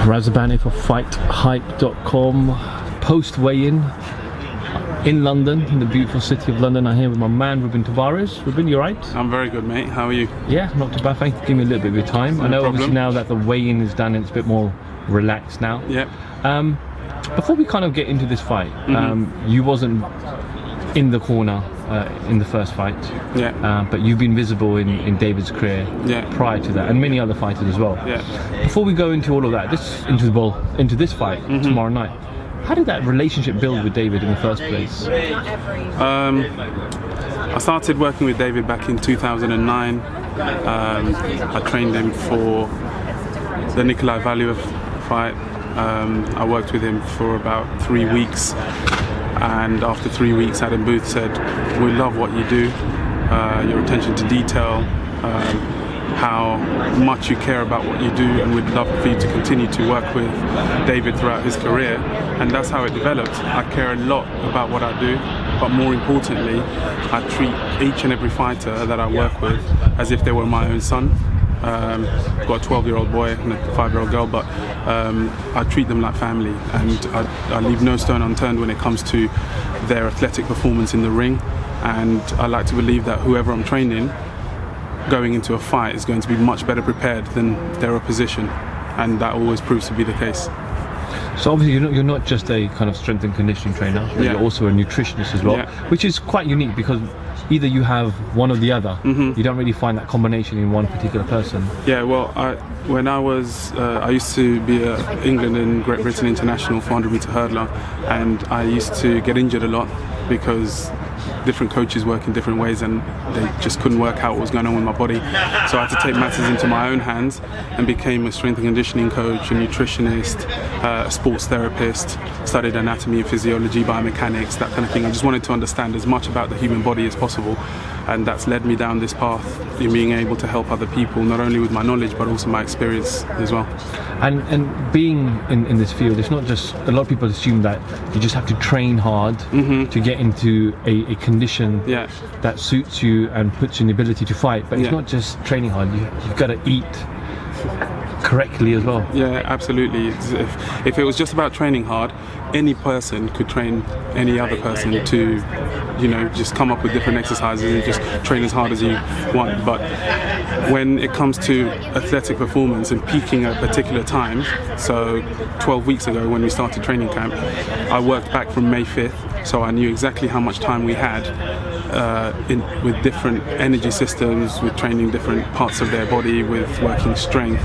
Razabani for FightHype.com. Post weigh-in in London, in the beautiful city of London. I'm here with my man Ruben Tabares. Ruben, you right? I'm very good, mate. How are you? Yeah, not too bad. Thank you for giving me a little bit of your time. I know obviously now that the weigh-in is done, it's a bit more relaxed now. Yeah. Before we kind of get into this fight, you wasn't in the corner in the first fight, but you've been visible in David's career prior to that, and many other fighters as well. Yeah. Before we go into all of that, into this fight tomorrow night, how did that relationship build with David in the first place? I started working with David back in 2009. I trained him for the Nikolai Bellew fight. I worked with him for about 3 weeks, and after 3 weeks Adam Booth said, "We love what you do, your attention to detail, how much you care about what you do, and we'd love for you to continue to work with David throughout his career." And that's how it developed. I care a lot about what I do, but more importantly, I treat each and every fighter that I work with as if they were my own son. I've got a 12-year-old boy and a 5-year-old girl, but I treat them like family, and I leave no stone unturned when it comes to their athletic performance in the ring. And I like to believe that whoever I'm training going into a fight is going to be much better prepared than their opposition, and that always proves to be the case. So obviously you're not just a kind of strength and conditioning trainer, but you're also a nutritionist as well, which is quite unique because either you have one or the other. You don't really find that combination in one particular person. Yeah, well, when I used to be a England and Great Britain international 400-meter hurdler, and I used to get injured a lot because different coaches work in different ways and they just couldn't work out what was going on with my body. So I had to take matters into my own hands and became a strength and conditioning coach, a nutritionist, a sports therapist, studied anatomy and physiology, biomechanics, that kind of thing. I just wanted to understand as much about the human body as possible, and that's led me down this path in being able to help other people, not only with my knowledge but also my experience as well. And being in this field, it's not just, a lot of people assume that you just have to train hard to get into a condition that suits you and puts you in the ability to fight, but it's not just training hard, you've got to eat correctly as well. Yeah, absolutely. If it was just about training hard, any person could train any other person to, just come up with different exercises and just train as hard as you want. But when it comes to athletic performance and peaking at a particular time, so 12 weeks ago when we started training camp, I worked back from May 5th, so I knew exactly how much time we had with different energy systems, with training different parts of their body, with working strength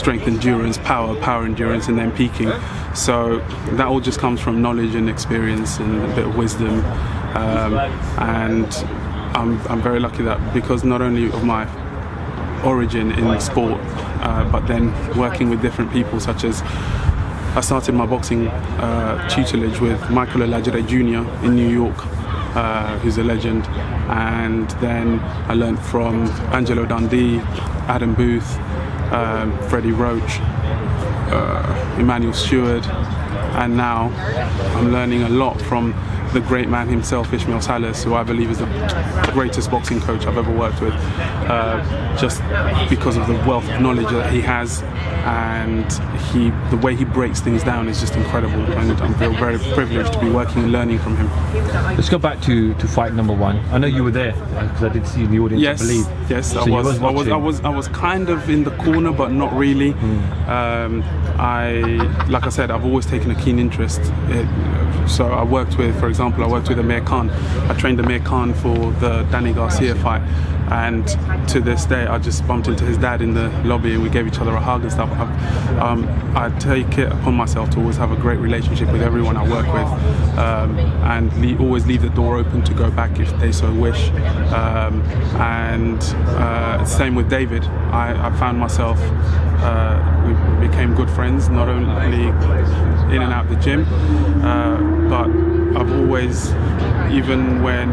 endurance, power endurance, and then peaking. So that all just comes from knowledge and experience and a bit of wisdom, and I'm very lucky that because not only of my origin in sport, but then working with different people, such as I started my boxing tutelage with Michael Olajide Jr. in New York, who's a legend, and then I learned from Angelo Dundee, Adam Booth, Freddie Roach, Emmanuel Stewart, and now I'm learning a lot from the great man himself, Ishmael Salas, who I believe is the greatest boxing coach I've ever worked with, just because of the wealth of knowledge that he has, and the way he breaks things down is just incredible, and I feel very privileged to be working and learning from him. Let's go back to fight number one. I know you were there because I did see you in the audience. Yes, I believe. Yes, so I was kind of in the corner, but not really. Like I said, I've always taken a keen interest. So I worked with, for example, Amir Khan. I trained Amir Khan for the Danny Garcia fight, and to this day I just bumped into his dad in the lobby and we gave each other a hug and stuff. I take it upon myself to always have a great relationship with everyone I work with, and always leave the door open to go back if they so wish. And same with David. I found myself, we became good friends, not only in and out the gym, but I've always, even when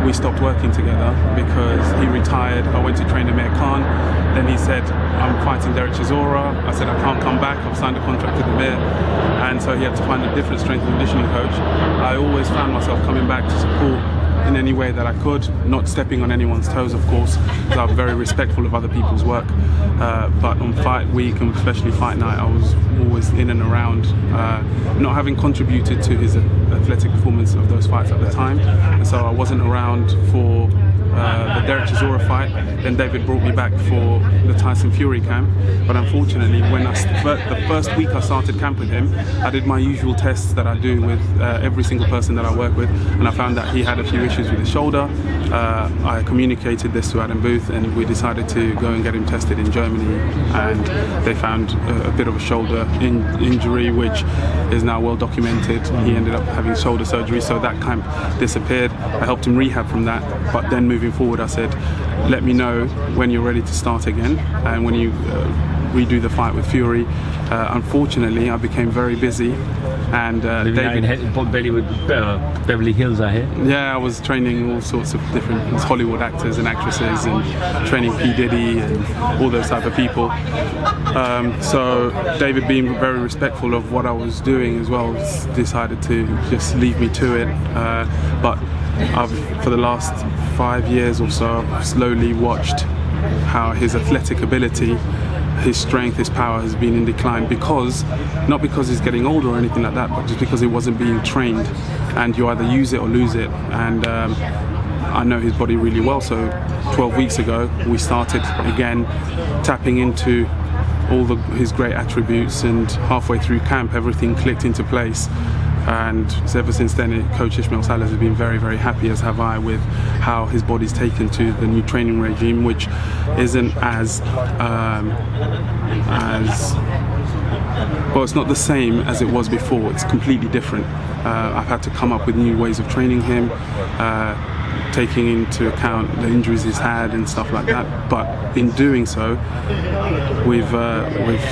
we stopped working together because he retired, I went to train Amir Khan, then he said, I'm fighting Derek Chisora. I said, I can't come back, I've signed a contract with Amir, and so he had to find a different strength and conditioning coach. I always found myself coming back to support in any way that I could, not stepping on anyone's toes, of course, because I'm very respectful of other people's work. But on fight week and especially fight night, I was always in and around, not having contributed to his athletic performance of those fights at the time. And so I wasn't around for the Derek Chisora fight. Then David brought me back for the Tyson Fury camp. But unfortunately, when the first week I started camp with him, I did my usual tests that I do with every single person that I work with, and I found that he had a few issues with his shoulder. I communicated this to Adam Booth, and we decided to go and get him tested in Germany, and they found a bit of a shoulder injury, which is now well documented. He ended up having shoulder surgery, so that camp disappeared. I helped him rehab from that, but then moving forward, I said, let me know when you're ready to start again, and when you redo the fight with Fury. Unfortunately, I became very busy, and David in Beverly Hills, I hear. Yeah, I was training all sorts of different Hollywood actors and actresses, and training P. Diddy and all those type of people. So David, being very respectful of what I was doing as well, decided to just leave me to it. But for the last 5 years or so, I've slowly watched how his athletic ability, his strength, his power has been in decline, not because he's getting older or anything like that, but just because it wasn't being trained, and you either use it or lose it. And I know his body really well, so 12 weeks ago we started again tapping into all his great attributes, and halfway through camp everything clicked into place. And ever since then, Coach Ishmael Salas has been very, very happy, as have I, with how his body's taken to the new training regime, which isn't as well, it's not the same as it was before. It's completely different. I've had to come up with new ways of training him, taking into account the injuries he's had and stuff like that. But in doing so, we've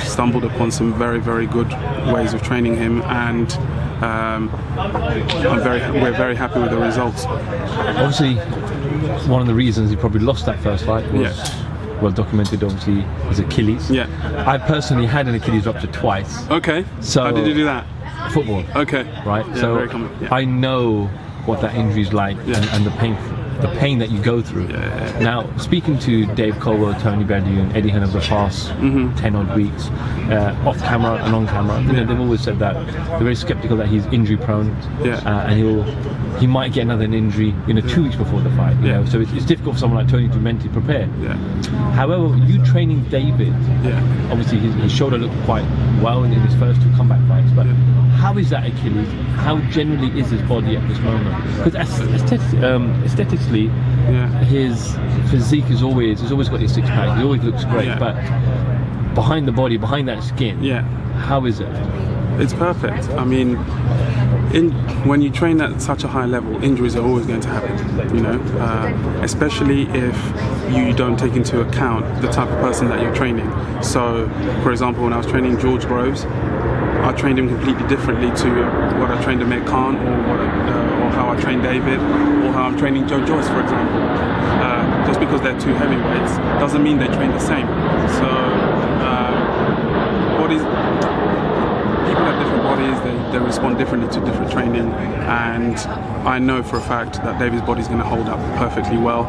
stumbled upon some very, very good ways of training him, and we're very happy with the results. Obviously, one of the reasons he probably lost that first fight was well documented, obviously, his Achilles. Yeah. I personally had an Achilles rupture twice. Okay. So how did you do that? Football. Okay. Right. Yeah, so very common. Yeah. I know what that injury is like, and the pain that you go through. Yeah. Now, speaking to Dave Colwell, Tony Bellew, and Eddie Hearn over the past 10 odd weeks, off camera and on camera, you know, they've always said that they're very skeptical that he's injury prone, and he might get another injury, 2 weeks before the fight. You know, so it's difficult for someone like Tony to mentally prepare. Yeah. However, you training David, obviously his shoulder looked quite well in his first 2 comeback fights, but how is that Achilles? How generally is his body at this moment? Because aesthetically, his physique he's always got his 6-pack. He always looks great, but behind the body, behind that skin, how is it? It's perfect. I mean, when you train at such a high level, injuries are always going to happen, especially if you don't take into account the type of person that you're training. So, for example, when I was training George Groves, I trained him completely differently to what I trained Amir Khan, or how I trained David, or how I'm training Joe Joyce, for example. Just because they're 2 heavyweights doesn't mean they train the same. So, people have different bodies, they respond differently to different training, and I know for a fact that David's body's going to hold up perfectly well.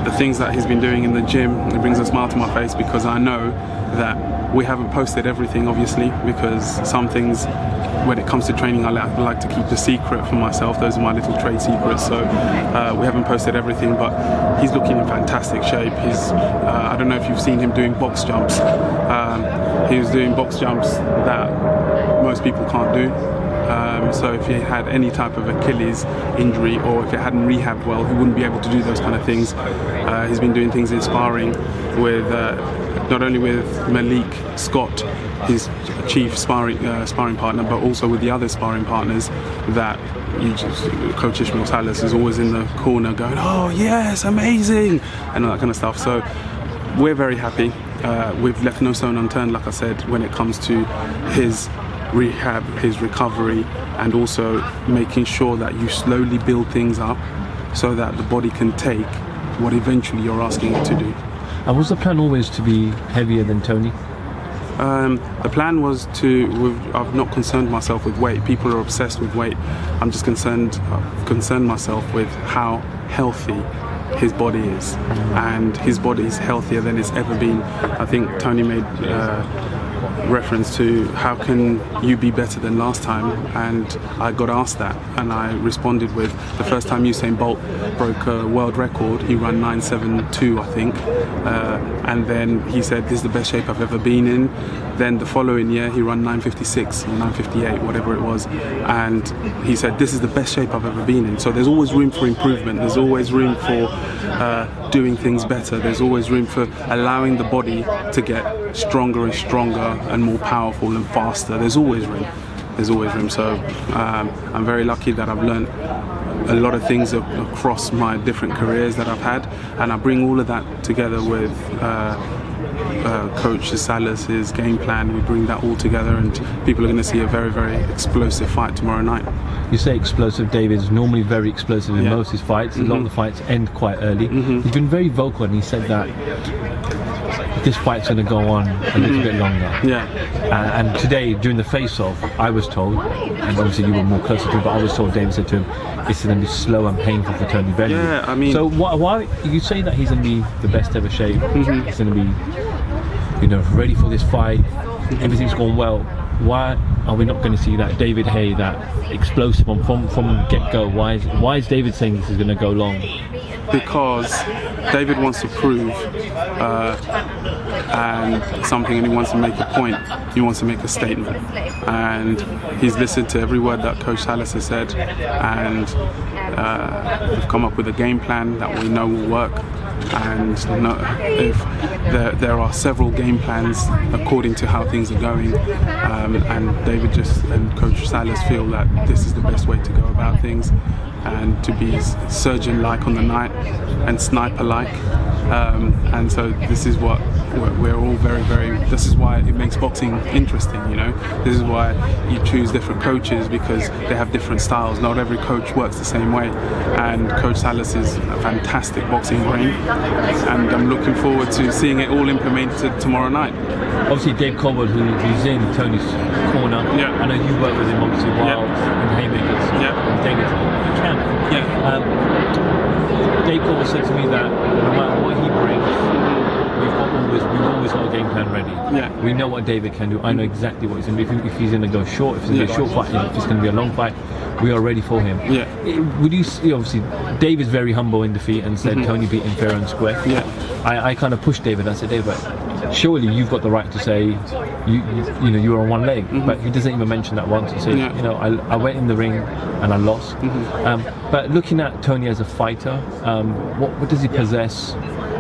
The things that he's been doing in the gym, it brings a smile to my face, because I know that we haven't posted everything, obviously, because some things, when it comes to training, I like to keep the secret for myself. Those are my little trade secrets. So we haven't posted everything, but he's looking in fantastic shape. I don't know if you've seen him doing box jumps. He was doing box jumps that most people can't do. So if he had any type of Achilles injury, or if he hadn't rehabbed well, he wouldn't be able to do those kind of things. He's been doing things in sparring with not only with Malik Scott, his chief sparring partner, but also with the other sparring partners that Coach Ishmael Salas is always in the corner going, "Oh yes, amazing," and all that kind of stuff. So we're very happy. We've left no stone unturned, like I said, when it comes to his rehab, his recovery, and also making sure that you slowly build things up so that the body can take what eventually you're asking it to do. And was the plan always to be heavier than Tony? The plan was I've not concerned myself with weight. People are obsessed with weight. I'm just concerned myself with how healthy his body is, and his body is healthier than it's ever been. I think Tony made reference to how can you be better than last time, and I got asked that, and I responded with the first time Usain Bolt broke a world record, he ran 9.72 I think, and then he said this is the best shape I've ever been in. Then the following year he ran 9.56 or 9.58, whatever it was, and he said this is the best shape I've ever been in. So there's always room for improvement, there's always room for doing things better, there's always room for allowing the body to get stronger and stronger and more powerful and faster. There's always room. So I'm very lucky that I've learned a lot of things across my different careers that I've had, and I bring all of that together with Coach Salas's game plan. We bring that all together, and people are going to see a very, very explosive fight tomorrow night. You say explosive. David's normally very explosive in most of his fights. A lot of the fights end quite early. He's been very vocal, and he said that this fight's going to go on a little bit longer. And today, during the face-off, I was told, and obviously you were more closer to it, but I was told, David said to him, it's going to be slow and painful for Tony Bellew. Yeah, I mean... So why you say that he's going to be the best ever shape, he's going to be, ready for this fight, everything's gone well. Why are we not going to see that David Haye, that explosive one from get-go? Why is David saying this is going to go long? Because David wants to prove and something, and he wants to make a point. He wants to make a statement, and he's listened to every word that Coach Salas has said, and we've come up with a game plan that we know will work. And if there are several game plans according to how things are going, and David and Coach Salas feel that this is the best way to go about things, and to be surgeon-like on the night and sniper-like, and so this is what we're all very, very. This is why it makes boxing interesting. This is why you choose different coaches, because they have different styles. Not every coach works the same way, and Coach Salas is a fantastic boxing brain, and I'm looking forward to seeing it all implemented tomorrow night. Obviously, Dave Colbert, who's in Tony's corner. I know you work with him obviously while in Hayemaker. And David's the champ. Dave Colbert said to me that no matter what he brings, we've always got a game plan ready. We know what David can do. I know exactly what he's going to do. If he's going to go short, if it's going to be a short fight, if it's going to be a long fight, we are ready for him. Would you see, obviously, David's very humble in defeat and said Tony beat him fair and square. I kind of pushed David. I said, David, surely you've got the right to say you were on one leg, but he doesn't even mention that once. He said, I went in the ring and I lost. But looking at Tony as a fighter, what does he possess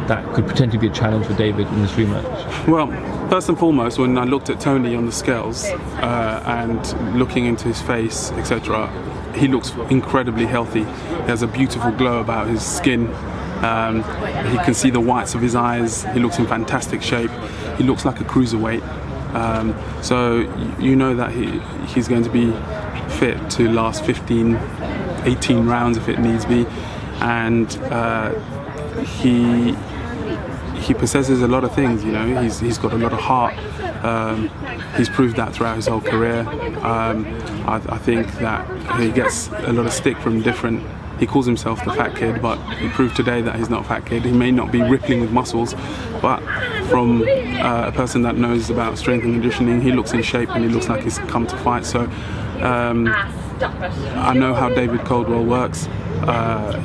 that could potentially be a challenge for David in this rematch? Well, first and foremost, when I looked at Tony on the scales and looking into his face, etc., he looks incredibly healthy. He has a beautiful glow about his skin. He can see the whites of his eyes. He looks in fantastic shape. He looks like a cruiserweight. So you know that he's going to be fit to last 15, 18 rounds if it needs be. And he possesses a lot of things, he's got a lot of heart. He's proved that throughout his whole career. I think that he gets a lot of stick from different. He calls himself the fat kid, but he proved today that he's not a fat kid. He may not be rippling with muscles, but from a person that knows about strength and conditioning, he looks in shape and he looks like he's come to fight. So I know how David Caldwell works.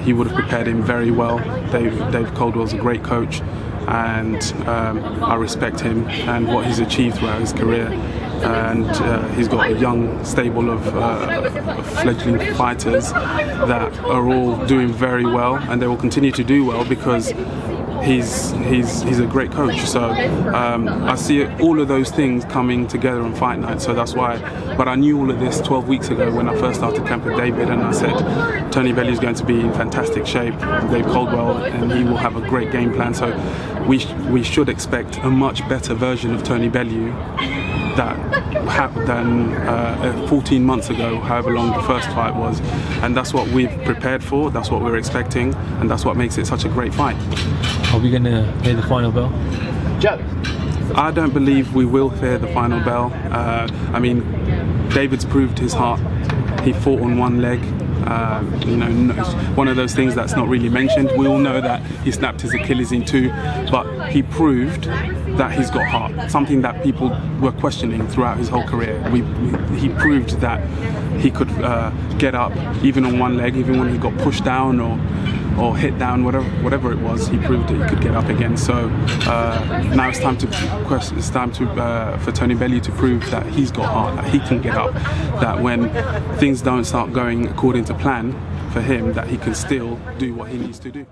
He would have prepared him very well. Dave Caldwell's a great coach, and I respect him and what he's achieved throughout his career. And he's got a young stable of fledgling fighters that are all doing very well, and they will continue to do well because he's a great coach. So I see all of those things coming together on fight night. So that's why. But I knew all of this 12 weeks ago when I first started camp with David, and I said Tony Bellew is going to be in fantastic shape, Dave Caldwell, and he will have a great game plan. So we should expect a much better version of Tony Bellew than 14 months ago, however long the first fight was. And that's what we've prepared for, that's what we're expecting, and that's what makes it such a great fight. Are we going to hear the final bell? Joe? I don't believe we will hear the final bell. I mean, David's proved his heart. He fought on one leg. You know, it's one of those things that's not really mentioned. We all know that he snapped his Achilles in two, but he proved that he's got heart, something that people were questioning throughout his whole career. He proved that he could get up even on one leg, even when he got pushed down or hit down, whatever it was. He proved that he could get up again. So now it's time for Tony Bellew to prove that he's got heart, that he can get up, that when things don't start going according to plan for him, that he can still do what he needs to do.